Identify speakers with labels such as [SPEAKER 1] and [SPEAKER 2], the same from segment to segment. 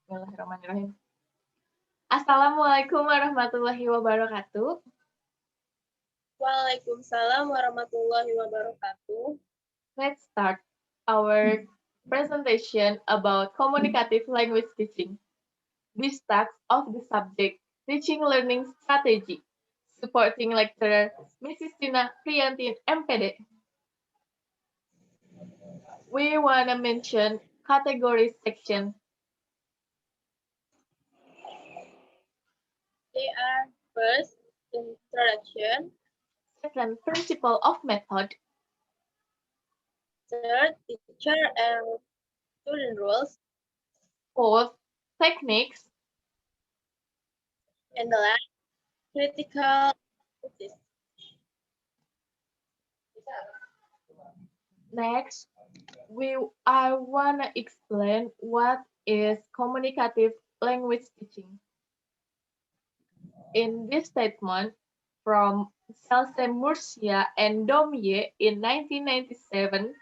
[SPEAKER 1] Bismillahirrahmanirrahim. Assalamualaikum warahmatullahi wabarakatuh.
[SPEAKER 2] Waalaikumsalam warahmatullahi wabarakatuh.
[SPEAKER 1] Let's start our presentation about communicative language teaching. This talks of the subject teaching learning strategy, supporting lecturer Mrs. Tina Priyantin MPD. We want to mention category section.
[SPEAKER 2] They are first, introduction,
[SPEAKER 1] Second, principle of method.
[SPEAKER 2] third, teacher and student roles,
[SPEAKER 1] Fourth, techniques.
[SPEAKER 2] and the last, critical analysis.
[SPEAKER 1] Next, I want to explain what is communicative language teaching. In this statement from Salse Murcia and Domye in 1997,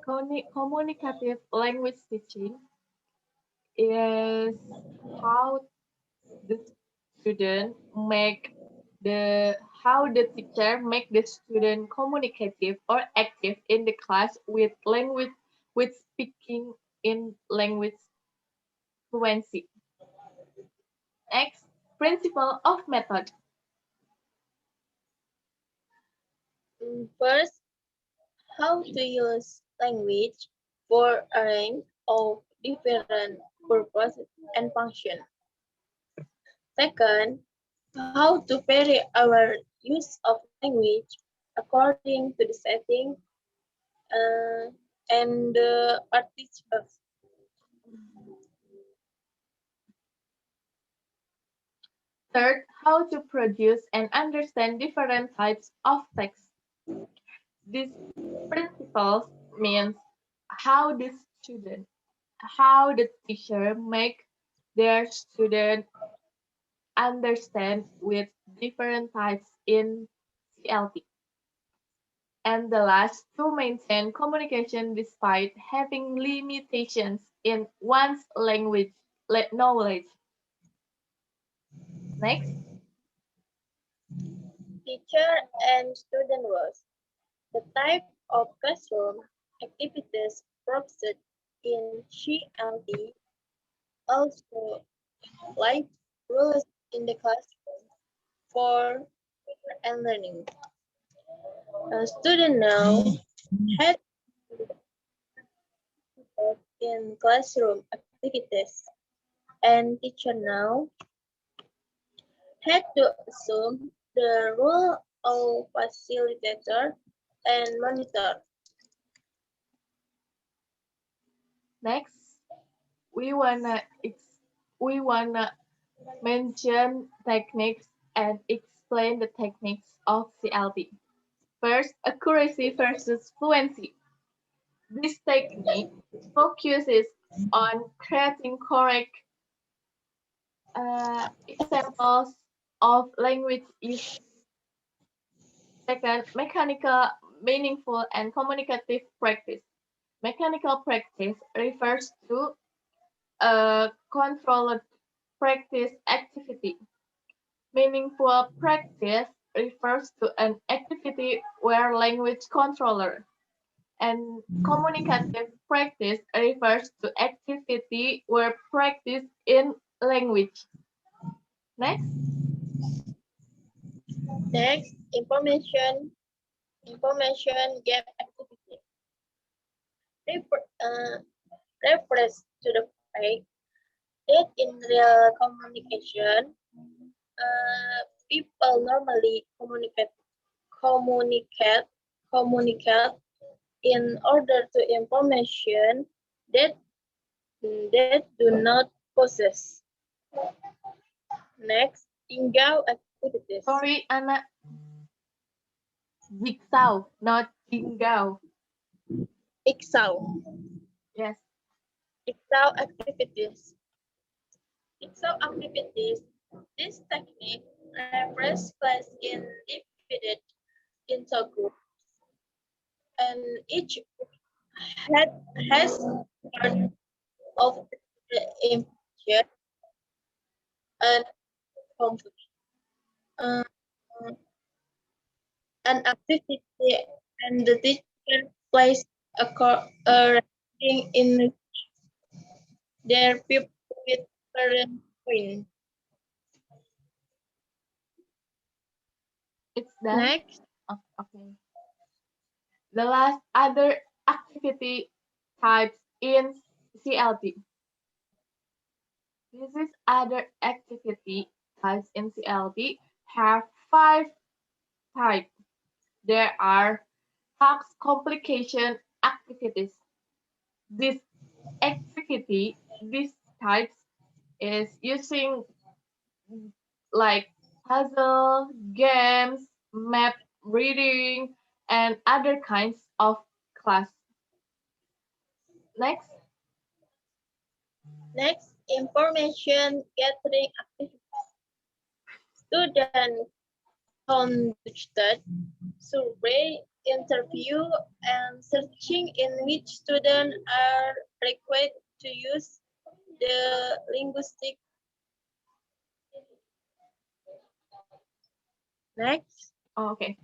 [SPEAKER 1] communicative language teaching is how the student make how the teacher make the student communicative or active in the class with language with speaking in language fluency. Next, principle of method.
[SPEAKER 2] First, how to use language for a range of different purposes and functions. Second, how to vary our use of language according to the setting and participants.
[SPEAKER 1] Third, how to produce and understand different types of text. These principles means how the student, how the teacher make their student understand with different types in CLT. And the last, to maintain communication despite having limitations in one's language knowledge. Next,
[SPEAKER 2] Teacher and student roles. The type of classroom activities proposed in CLT also like rules in the classroom for and learning. A student now had to in classroom activities, and teacher now had to assume the role of facilitator and monitor.
[SPEAKER 1] next, we wanna mention techniques and explain the techniques of CLT. First, accuracy versus fluency. This technique focuses on creating correct examples of language use. Second, mechanical, meaningful, and communicative practice. Mechanical practice refers to a controlled practice activity. Meaningful practice refers to an activity where language controller and communicative practice refers to activity where practice in language. Next,
[SPEAKER 2] Next, information gap activity. Refers to the fact that in real communication, people normally communicate, communicate in order to information that that do not possess. Next, tinggal activities.
[SPEAKER 1] sorry, Anna. Jigsaw, not jinggaw.
[SPEAKER 2] Ixau.
[SPEAKER 1] Yes.
[SPEAKER 2] Ixau activities. Ixau activities. This technique refers class in divided into groups, and each had has part of the information and conflict. Uh, an activity and the teacher plays a recording in their people with current point.
[SPEAKER 1] It's done.
[SPEAKER 2] Next,
[SPEAKER 1] Oh, okay. The last other activity types in CLT. This is other activity types in CLT have five types. There are task complication activities. This these types is using like puzzle, games, map reading, and other kinds of class. Next,
[SPEAKER 2] next, information gathering activity. Students conducted survey, interview, and searching in which students are required to use the linguistic. Next,
[SPEAKER 1] okay.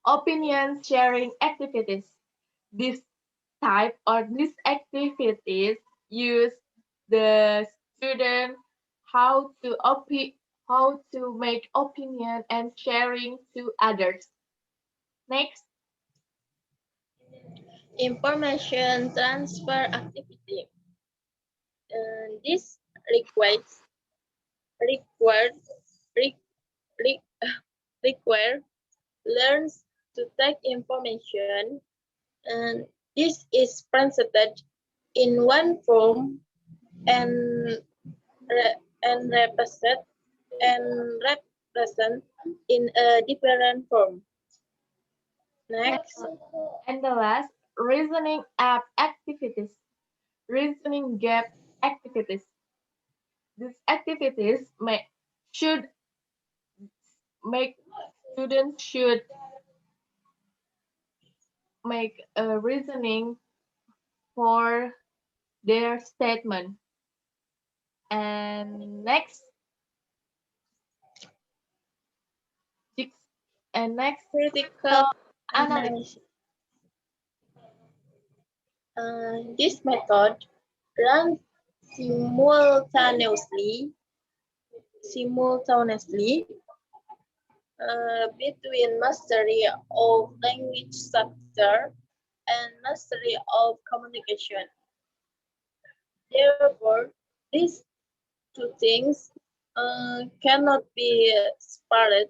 [SPEAKER 1] Opinion sharing activities. This these activities use the student how to how to make opinion and sharing to others. Next,
[SPEAKER 2] information transfer activity. This requires required re, re, require learns to take information, and this is presented in one form and and and represent in a different form.
[SPEAKER 1] and,
[SPEAKER 2] Next,
[SPEAKER 1] and the last, reasoning app activities, reasoning gap activities. These activities should make students should make a reasoning for their statement. And next, and next,
[SPEAKER 2] critical
[SPEAKER 1] critical analysis.
[SPEAKER 2] analysis. This method runs simultaneously simultaneously between mastery of language structure and mastery of communication. Therefore, these two things cannot be separated,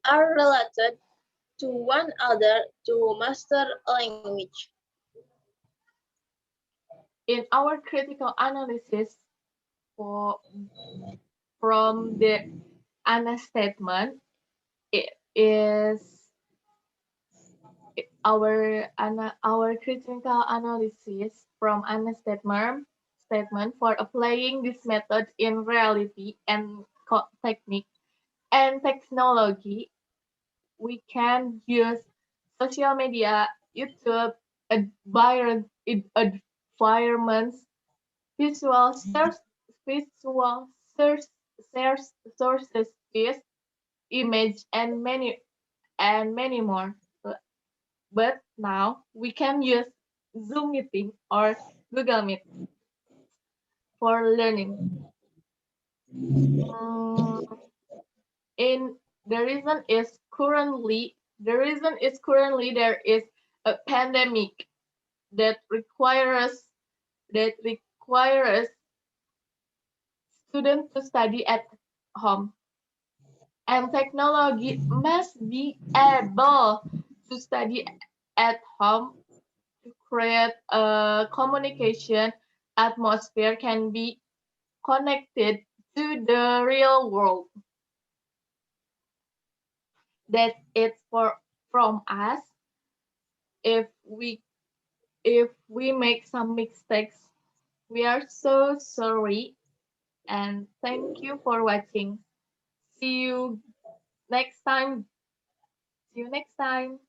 [SPEAKER 2] are related to one another to master a language.
[SPEAKER 1] In our critical analysis for, from the Anna statement, it is our critical analysis from Anna statement for applying this method in reality and technique and technology. We can use social media, YouTube, environments, visual source, visual source, source, sources, text, image, and many more. But now we can use Zoom meeting or Google Meet for learning. Mm, in the reason is currently there is a pandemic that requires students to study at home, and technology must be able to study at home to create a communication atmosphere can be connected to the real world. That it's for from us. If we if we make some mistakes, we are so sorry, and thank you for watching. See you next time. See you next time.